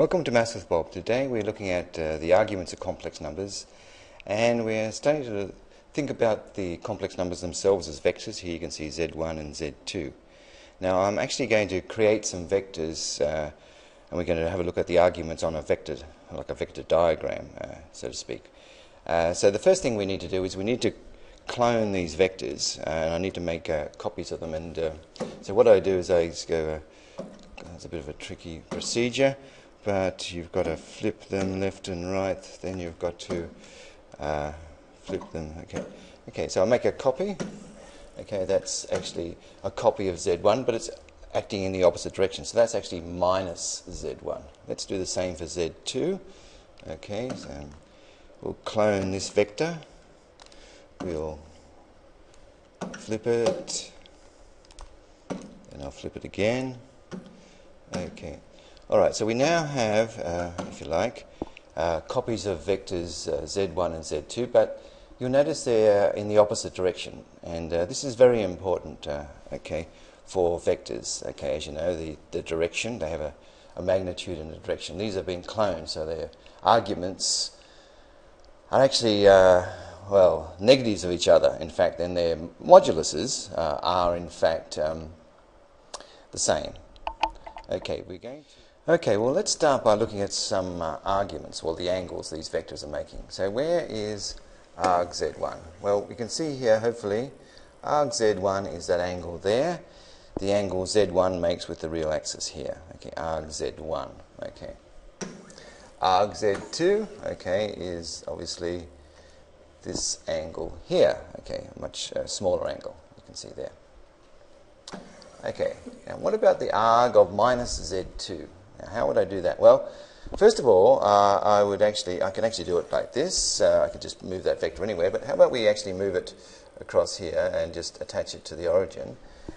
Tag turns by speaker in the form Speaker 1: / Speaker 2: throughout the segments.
Speaker 1: Welcome to Maths with Bob. Today we're looking at the arguments of complex numbers, and we're starting to think about the complex numbers themselves as vectors. Here you can see Z1 and Z2. Now I'm actually going to create some vectors, and we're going to have a look at the arguments on a vector, like a vector diagram, so to speak. So the first thing we need to do is we need to clone these vectors, and I need to make copies of them. And so what I do is I just go, it's a bit of a tricky procedure, but you've got to flip them left and right, then you've got to flip them. Okay, so I'll make a copy. Okay, that's actually a copy of Z1, but it's acting in the opposite direction, so that's actually minus Z1. Let's do the same for Z2. Okay, so we'll clone this vector. We'll flip it, and I'll flip it again. Okay. Alright, so we now have, if you like, copies of vectors Z1 and Z2, but you'll notice they're in the opposite direction, and this is very important, okay, for vectors. Okay, as you know, the direction, they have a magnitude and a direction. These have been cloned, so their arguments are actually, well, negatives of each other, in fact, and their moduluses are, in fact, the same. Okay, we're going to... Okay, well, let's start by looking at some arguments, well, the angles these vectors are making. So where is arg Z1? Well, we can see here, hopefully, arg Z1 is that angle there. The angle Z1 makes with the real axis here. Okay, arg Z1. Okay. Arg Z2, okay, is obviously this angle here. Okay, a much smaller angle, you can see there. Okay, now what about the arg of minus Z2? Now, how would I do that? Well, first of all, I can actually do it like this. I could just move that vector anywhere, but how about we actually move it across here and just attach it to the origin?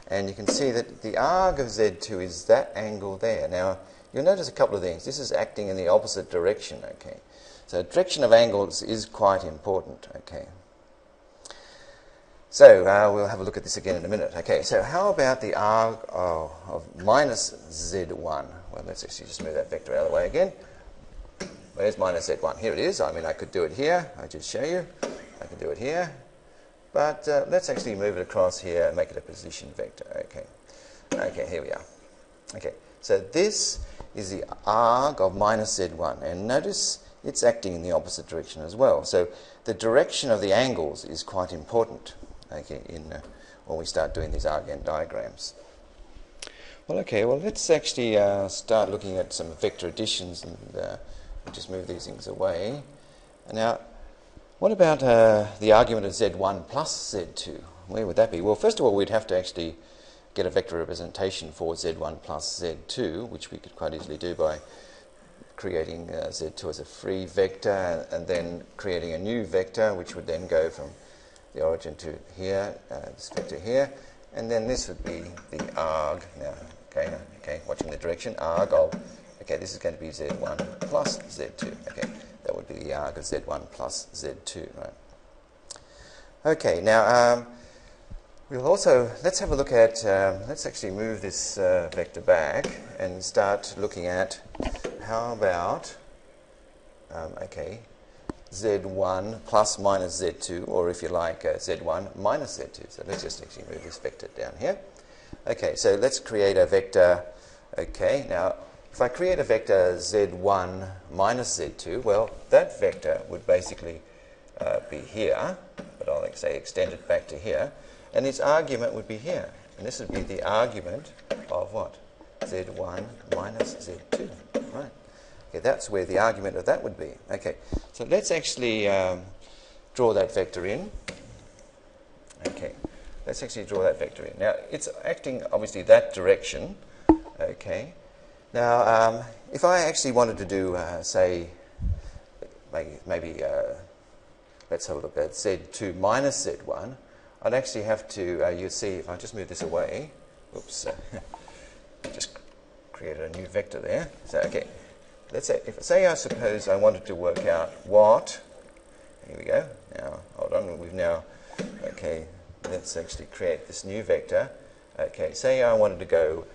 Speaker 1: And you can see that the arg of Z2 is that angle there. Now, you'll notice a couple of things. This is acting in the opposite direction, okay? So direction of angles is quite important, okay? So we'll have a look at this again in a minute. Okay, so how about the arg of minus Z1? Well, let's actually just move that vector out of the way again. Where's minus Z1? Here it is. I mean, I could do it here. I just show you. I can do it here. But let's actually move it across here and make it a position vector. Okay. Okay, here we are. Okay, so this is the arg of minus Z1. And notice it's acting in the opposite direction as well. So the direction of the angles is quite important. Okay, when we start doing these argand diagrams. Well, okay, well, let's actually start looking at some vector additions, and we'll just move these things away. And now, what about the argument of Z1 plus Z2? Where would that be? Well, first of all, we'd have to actually get a vector representation for Z1 plus Z2, which we could quite easily do by creating Z2 as a free vector, and then creating a new vector, which would then go from the origin to here, this vector here, and then this would be the arg. Now, okay, watching the direction, arg of, okay, this is going to be Z1 plus Z2. Okay, that would be the arg of Z1 plus Z2, right? Okay, now we'll also, let's have a look at, let's actually move this vector back and start looking at how about, okay, Z1 plus minus Z2, or if you like, Z1 minus Z2. So let's just actually move this vector down here. Okay, so let's create a vector. Okay, now if I create a vector Z1 minus Z2, well, that vector would basically be here, but I'll say extend it back to here, and its argument would be here. And this would be the argument of what? Z1 minus Z2, right? Okay, that's where the argument of that would be. Okay, so let's actually draw that vector in. Okay, let's actually draw that vector in. Now, it's acting, obviously, that direction. Okay. Now, if I actually wanted to do, say, maybe let's have a look at Z2 minus Z1, I'd actually have to, you see, if I just move this away, oops, just created a new vector there. So, okay. Let's say I suppose I wanted to work out what, here we go, now, hold on, we've now, okay, let's actually create this new vector. Okay, say I wanted to go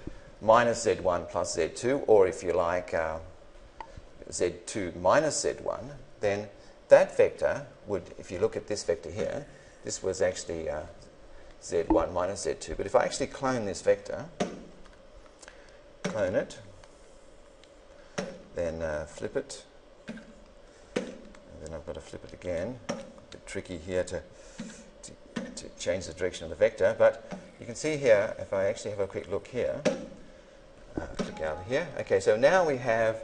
Speaker 1: minus Z1 plus Z2, or if you like, z2 minus z1, then that vector would, if you look at this vector here, this was actually z1 minus z2. But if I actually clone this vector, clone it, then flip it, and then I've got to flip it again. A bit tricky here to change the direction of the vector, but you can see here, if I actually have a quick look here, click out here. Okay, so now we have,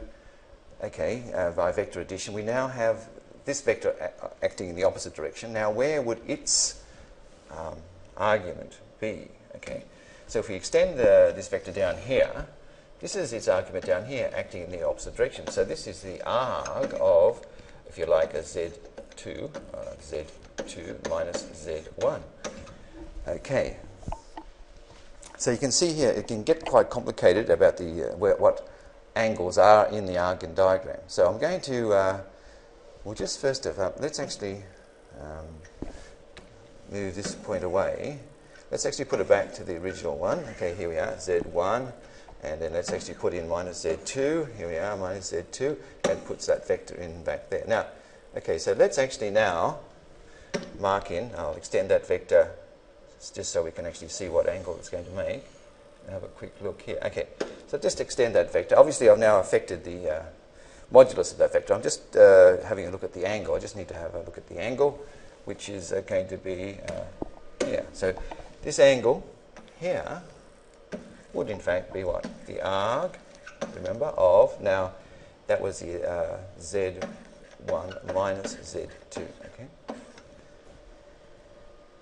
Speaker 1: by vector addition, we now have this vector acting in the opposite direction. Now, where would its argument be? Okay, so if we extend this vector down here, this is its argument down here, acting in the opposite direction. So this is the arg of, if you like, a z2 minus z1. Okay. So you can see here, it can get quite complicated about the what angles are in the Argand diagram. So I'm going to, well, just first of all, let's actually move this point away. Let's actually put it back to the original one. Okay, here we are, z1, and then let's actually put in minus z2. Here we are, minus z2, and puts that vector in back there. Now, okay, so let's actually now mark in. I'll extend that vector just so we can actually see what angle it's going to make. Have a quick look here. Okay, so just extend that vector. Obviously, I've now affected the modulus of that vector. I'm just having a look at the angle. I just need to have a look at the angle, which is going to be here. So this angle here would in fact be what? The arg, remember, of, now that was the z1 minus z2, okay?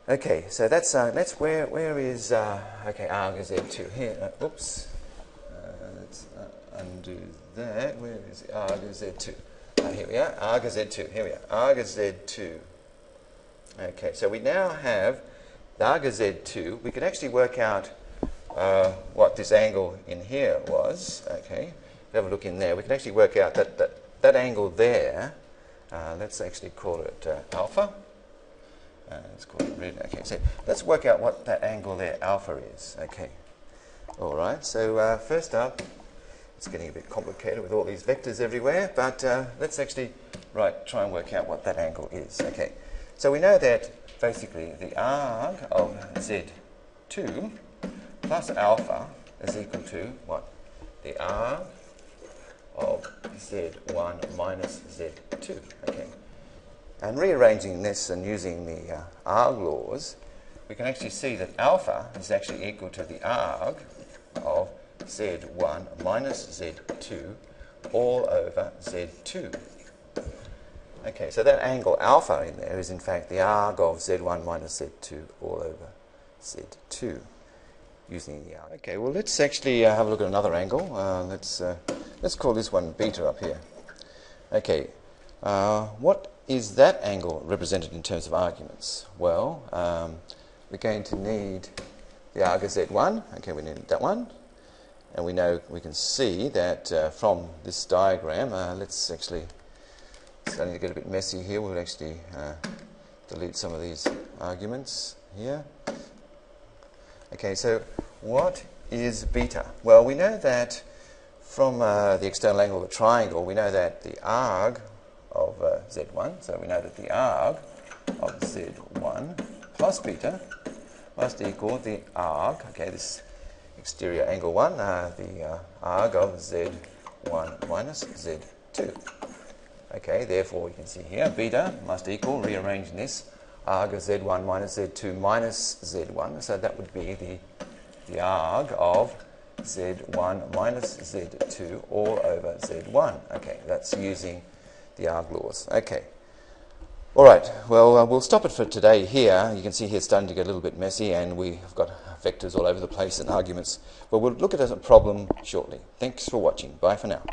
Speaker 1: Okay, so that's where is okay, arg is z2 here. Oops, let's undo that. Where is arg is z2? Here we are. Arg is z2. Here we are. Arg is z2. Okay, so we now have the arg is z2. We can actually work out what this angle in here was. Okay, have a look in there. We can actually work out that angle there. Let's actually call it alpha. Let's call it red. Okay, so let's work out what that angle there, alpha, is. Okay, all right. So first up, it's getting a bit complicated with all these vectors everywhere, but let's actually try and work out what that angle is. Okay, so we know that basically the arg of z2 plus alpha is equal to what? The arg of z1 minus z2. Okay. And rearranging this and using the arg laws, we can actually see that alpha is actually equal to the arg of z1 minus z2 all over z2. Okay, so that angle alpha in there is in fact the arg of z1 minus z2 all over z2 using the arg. Okay, well let's actually have a look at another angle. Let's call this one beta up here. Okay, what is that angle represented in terms of arguments? Well, we're going to need the arg of z1. Okay, we need that one. And we know, we can see that from this diagram, let's actually, it's starting to get a bit messy here. We'll actually delete some of these arguments here. Okay, so what is beta? Well, we know that from the external angle of a triangle, we know that the arg of z1, so we know that the arg of z1 plus beta must equal the arg, okay, this exterior angle 1, the arg of z1 minus z2. Okay, therefore we can see here beta must equal, rearranging this, arg of z1 minus z2 minus z1, so that would be the arg of z1 minus z2 all over z1. Okay, that's using the arg laws. Okay. All right. Well, we'll stop it for today here. You can see here it's starting to get a little bit messy, and we've got vectors all over the place and arguments. But we'll look at a problem shortly. Thanks for watching. Bye for now.